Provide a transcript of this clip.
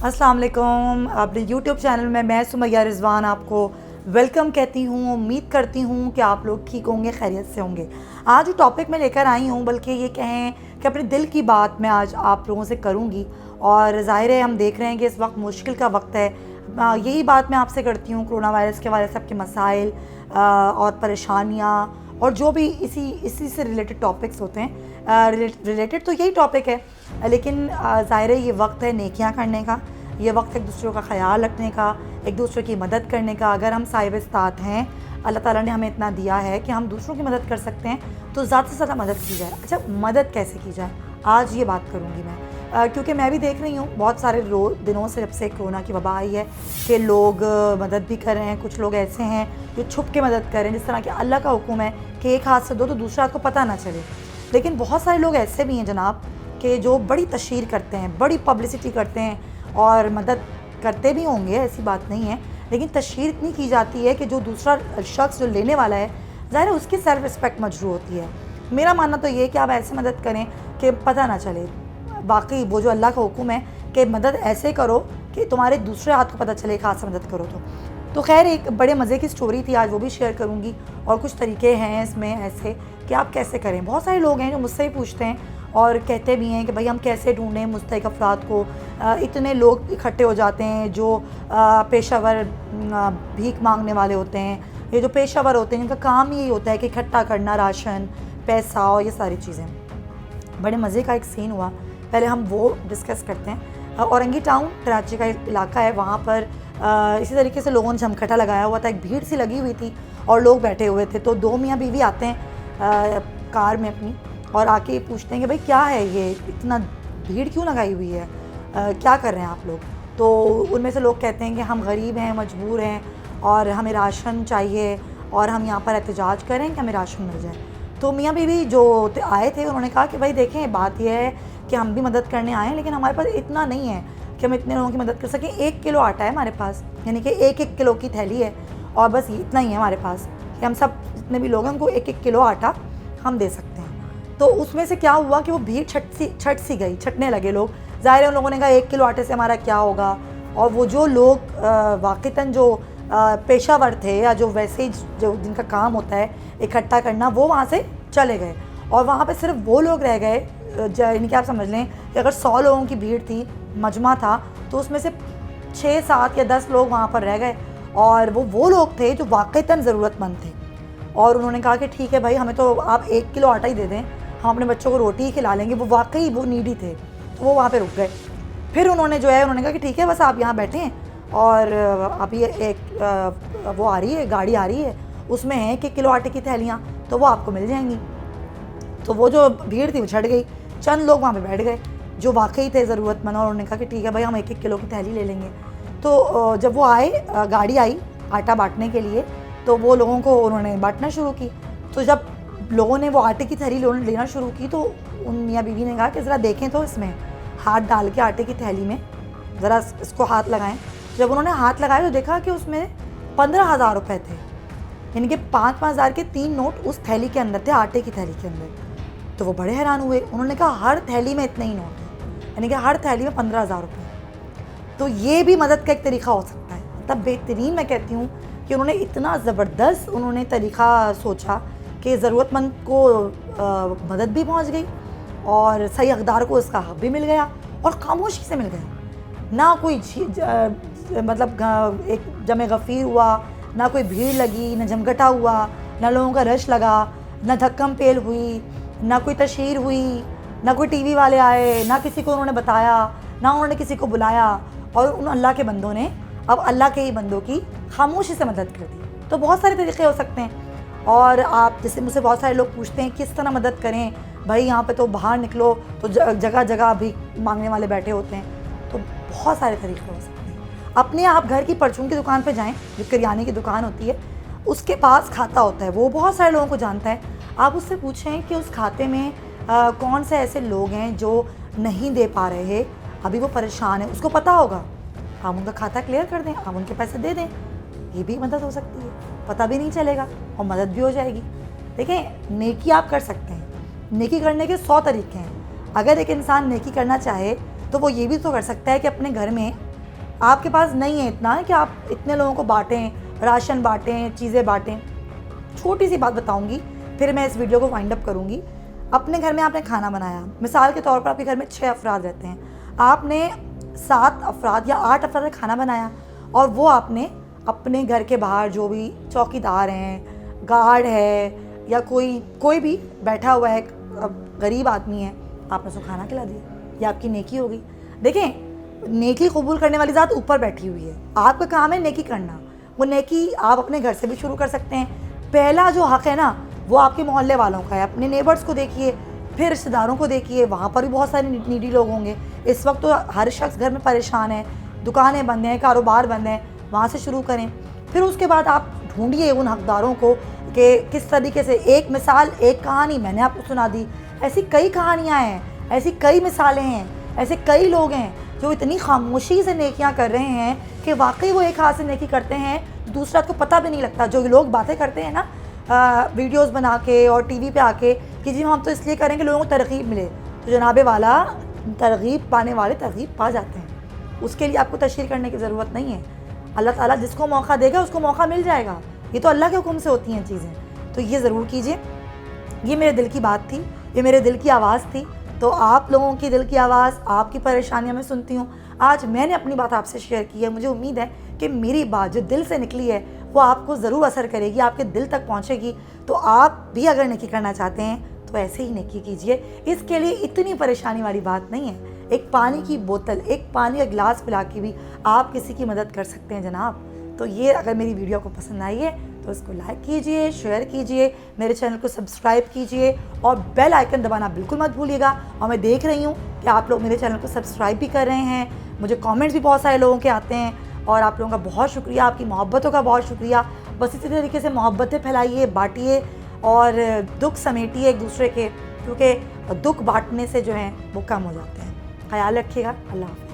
अस्सलाम वालेकुम। अपने यूट्यूब चैनल में मैं सुमैया रिजवान आपको वेलकम कहती हूँ। उम्मीद करती हूँ कि आप लोग ठीक होंगे, खैरियत से होंगे। आज जो टॉपिक मैं लेकर आई हूँ, बल्कि ये कहें कि अपने दिल की बात मैं आज आप लोगों से करूँगी। और ज़ाहिर है हम देख रहे हैं कि इस वक्त मुश्किल का वक्त है। यही बात मैं आपसे करती हूँ कोरोना वायरस के बारे में, सबके मसाइल और परेशानियाँ और जो भी इसी से रिलेटेड टॉपिक्स होते हैं। रिलेटेड तो यही टॉपिक है, लेकिन ज़ाहिर है ये वक्त है नेकियां करने का, ये वक्त एक दूसरों का ख्याल रखने का, एक दूसरे की मदद करने का। अगर हम साहिब इस्तात हैं, अल्लाह ताला ने हमें इतना दिया है कि हम दूसरों की मदद कर सकते हैं, तो ज़्यादा से ज़्यादा मदद की जाए। अच्छा, मदद कैसे की जाए, आज ये बात करूँगी मैं। क्योंकि मैं भी देख रही हूँ बहुत सारे दिनों से, जब से कोरोना की वबा आई है, कि लोग मदद भी कर रहे हैं। कुछ लोग ऐसे हैं जो छुप के मदद कर रहे हैं, जिस तरह कि अल्लाह का हुक्म है कि एक हाथ से दो तो दूसरे हाथ को पता ना चले। लेकिन बहुत सारे लोग ऐसे भी हैं जनाब कि जो बड़ी तशहीर करते हैं, बड़ी पब्लिसिटी करते हैं और मदद करते भी होंगे, ऐसी बात नहीं है, लेकिन तशहीर इतनी की जाती है कि जो दूसरा शख्स जो लेने वाला है, ज़ाहिर है उसकी सेल्फ रिस्पेक्ट मजरूह होती है। मेरा मानना तो ये है कि आप ऐसे मदद करें कि पता ना चले। बाकी वो जो अल्लाह का हुक्म है कि मदद ऐसे करो कि तुम्हारे दूसरे हाथ को पता चले, एक हाथ से मदद करो। तो खैर, एक बड़े मज़े की स्टोरी थी, आज वो भी शेयर करूँगी। और कुछ तरीके हैं इसमें ऐसे कि आप कैसे करें। बहुत सारे लोग हैं जो मुझसे ही पूछते हैं और कहते भी हैं कि भाई हम कैसे ढूंढें मुस्तहिक अफराद को। इतने लोग इकट्ठे हो जाते हैं जो पेशावर भीख मांगने वाले होते हैं। ये जो पेशावर होते हैं, इनका काम यही होता है कि इकट्ठा करना राशन, पैसा और ये सारी चीज़ें। बड़े मज़े का एक सीन हुआ, पहले हम वो डिस्कस करते हैं। औरंगी टाउन कराची का इलाका है, वहाँ पर इसी तरीके से लोगों ने जमघटा लगाया हुआ था। एक भीड़ सी लगी हुई थी और लोग बैठे हुए थे। तो दो मियाँ बीवी आते हैं कार में अपनी और आके पूछते हैं कि भाई क्या है ये, इतना भीड़ क्यों लगाई हुई है, क्या कर रहे हैं आप लोग। तो उनमें से लोग कहते हैं कि हम गरीब हैं, मजबूर हैं और हमें राशन चाहिए और हम यहाँ पर एहतजाज करें कि हमें राशन मिल जाए। तो मियाँ बीवी जो आए थे उन्होंने कहा कि भाई देखें, बात यह है कि हम भी मदद करने आए हैं, लेकिन हमारे पास इतना नहीं है कि हम इतने लोगों की मदद कर सकें। 1 किलो आटा है हमारे पास, यानी कि 1-1 किलो की थैली है और बस इतना ही है हमारे पास कि हम सब जितने भी लोग हैं उनको 1-1 किलो आटा हम दे सकते हैं। तो उसमें से क्या हुआ कि वो भीड़ छट सी गई, छटने लगे लोग। ज़ाहिर है उन लोगों ने कहा 1 किलो आटे से हमारा क्या होगा। और वो जो लोग वाक़तन जो पेशावर थे या जो वैसे ही जो जिनका काम होता है इकट्ठा करना, वो वहाँ से चले गए और वहाँ पे सिर्फ वो लोग रह गए। यानी कि आप समझ लें कि अगर 100 लोगों की भीड़ थी, मजमा था, तो उसमें से 6, 7 या 10 लोग वहाँ पर रह गए और वो लोग थे जो वाक़तन ज़रूरतमंद थे। और उन्होंने कहा कि ठीक है भाई, हमें तो आप 1 किलो आटा ही दे दें, हम अपने बच्चों को रोटी ही खिला लेंगे। वो वाकई वो नीडी थे, तो वो वहाँ पे रुक गए। फिर उन्होंने कहा कि ठीक है, बस आप यहाँ बैठें और अभी एक वो आ रही है, गाड़ी आ रही है, उसमें है 1-1 किलो आटे की थैलियाँ, तो वो आपको मिल जाएंगी। तो वो जो भीड़ थी वो छट गई, चंद लोग वहाँ पे बैठ गए जो वाकई थे ज़रूरतमंद और उन्होंने कहा कि ठीक है भाई, हम 1-1 किलो की थैली ले लेंगे। तो जब वो आए, गाड़ी आई आटा बांटने के लिए, तो वो लोगों को उन्होंने बांटना शुरू की। तो जब लोगों ने वो आटे की थैली लेना शुरू की, तो उन मियाँ बीवी ने कहा कि ज़रा देखें तो इसमें हाथ डाल के आटे की थैली में ज़रा इसको हाथ लगाएं। जब उन्होंने हाथ लगाए तो देखा कि उसमें 15,000 रुपये थे, यानी कि 5-5 हज़ार के 3 नोट उस थैली के अंदर थे, आटे की थैली के अंदर। तो वो बड़े हैरान हुए। उन्होंने कहा हर थैली में इतने ही नोट हैं, यानी कि हर थैली में 15,000 रुपये। तो ये भी मदद का एक तरीक़ा हो सकता है। मतलब बेहतरीन मैं कहती हूँ कि उन्होंने इतना ज़बरदस्त तरीक़ा सोचा कि ज़रूरतमंद को मदद भी पहुँच गई और सही हक़दार को उसका हक़ भी मिल गया और खामोशी से मिल गया। ना कोई मतलब एक जमे गफ़ीर हुआ, ना कोई भीड़ लगी, ना जमघटा हुआ, ना लोगों का रश लगा, ना धक्कम पेल हुई, ना कोई तशहीर हुई, ना कोई टीवी वाले आए, ना किसी को उन्होंने बताया, ना उन्होंने किसी को बुलाया। और उन अल्लाह के बंदों ने अब अल्लाह के ही बंदों की खामोशी से मदद कर दी। तो बहुत सारे तरीक़े हो सकते हैं। और आप जैसे मुझसे बहुत सारे लोग पूछते हैं किस तरह मदद करें भाई, यहाँ पे तो बाहर निकलो तो जगह जगह भी मांगने वाले बैठे होते हैं। तो बहुत सारे तरीक़े हो सकते हैं। अपने आप घर की परचून की दुकान पे जाएं, जो करियाने की दुकान होती है, उसके पास खाता होता है, वो बहुत सारे लोगों को जानता है। आप उससे पूछें कि उस खाते में कौन से ऐसे लोग हैं जो नहीं दे पा रहे, अभी वो परेशान है, उसको पता होगा। आप उनका खाता क्लियर कर दें, आप उनके पैसे दे दें, ये भी मदद हो सकती है। पता भी नहीं चलेगा और मदद भी हो जाएगी। देखें, नेकी आप कर सकते हैं, नेकी करने के 100 तरीके हैं। अगर एक इंसान नेकी करना चाहे तो वो ये भी तो कर सकता है कि अपने घर में आपके पास नहीं है इतना है कि आप इतने लोगों को बांटें, राशन बांटें, चीज़ें बांटें। छोटी सी बात बताऊंगी, फिर मैं इस वीडियो को वाइंड अप करूंगी। अपने घर में आपने खाना बनाया, मिसाल के तौर पर आपके घर में 6 अफराद रहते हैं, आपने 7 अफराद या 8 अफराद का खाना बनाया और वो आपने अपने घर के बाहर जो भी चौकीदार हैं, गार्ड है या कोई भी बैठा हुआ है, गरीब आदमी है, आपने उसको खाना खिला दिया, ये आपकी नेकी हो गई। देखें, नेकी कबूल करने वाली ज़ात ऊपर बैठी हुई है, आपका काम है नेकी करना। वो नेकी आप अपने घर से भी शुरू कर सकते हैं। पहला जो हक़ है ना, वो आपके मोहल्ले वालों का है। अपने नेबर्स को देखिए, फिर रिश्तेदारों को देखिए, वहाँ पर भी बहुत सारे नीडी लोग होंगे। इस वक्त तो हर शख्स घर में परेशान है, दुकानें बंद हैं, कारोबार बंद हैं, वहाँ से शुरू करें। फिर उसके बाद आप ढूंढिए उन हकदारों को कि किस तरीके से। एक मिसाल, एक कहानी मैंने आपको सुना दी, ऐसी कई कहानियाँ हैं, ऐसी कई मिसालें हैं, ऐसे कई लोग हैं जो इतनी खामोशी से नेकियां कर रहे हैं कि वाकई वो एक हाथ से नेकी करते हैं, दूसरा को पता भी नहीं लगता। जो लोग बातें करते हैं ना वीडियोस बना के और टीवी पे आके कि जी हम तो इसलिए करेंगे लोगों को तरगीब मिले, तो जनाबे वाला तरगीब पाने वाले तरगीब पा जाते हैं। उसके लिए आपको तशहीर करने की ज़रूरत नहीं है। अल्लाह ताला जिसको मौका देगा उसको मौका मिल जाएगा। ये तो अल्लाह के हुक्म से होती हैं चीज़ें। तो ये ज़रूर कीजिए। ये मेरे दिल की बात थी, ये मेरे दिल की आवाज़ थी। तो आप लोगों की दिल की आवाज़, आपकी परेशानियां मैं सुनती हूँ। आज मैंने अपनी बात आपसे शेयर की है। मुझे उम्मीद है कि मेरी बात जो दिल से निकली है वो आपको ज़रूर असर करेगी, आपके दिल तक पहुँचेगी। तो आप भी अगर नेकी करना चाहते हैं तो ऐसे ही नेकी कीजिए। इसके लिए इतनी परेशानी वाली बात नहीं है। एक पानी की बोतल, एक पानी का गिलास पिला के भी आप किसी की मदद कर सकते हैं जनाब। तो ये अगर मेरी वीडियो को पसंद आई है तो इसको लाइक कीजिए, शेयर कीजिए, मेरे चैनल को सब्सक्राइब कीजिए और बेल आइकन दबाना बिल्कुल मत भूलिएगा। और मैं देख रही हूँ कि आप लोग मेरे चैनल को सब्सक्राइब भी कर रहे हैं। मुझे कमेंट्स भी बहुत सारे लोगों के आते हैं और आप लोगों का बहुत शुक्रिया, आपकी मोहब्बतों का बहुत शुक्रिया। बस इसी तरीके से मोहब्बतें फैलाइए, बांटिए और दुख समेटिए एक दूसरे के, क्योंकि दुख बांटने से जो है वो कम हो जाते हैं। ख्याल रखिएगा। अल्लाह हाफ़िज़।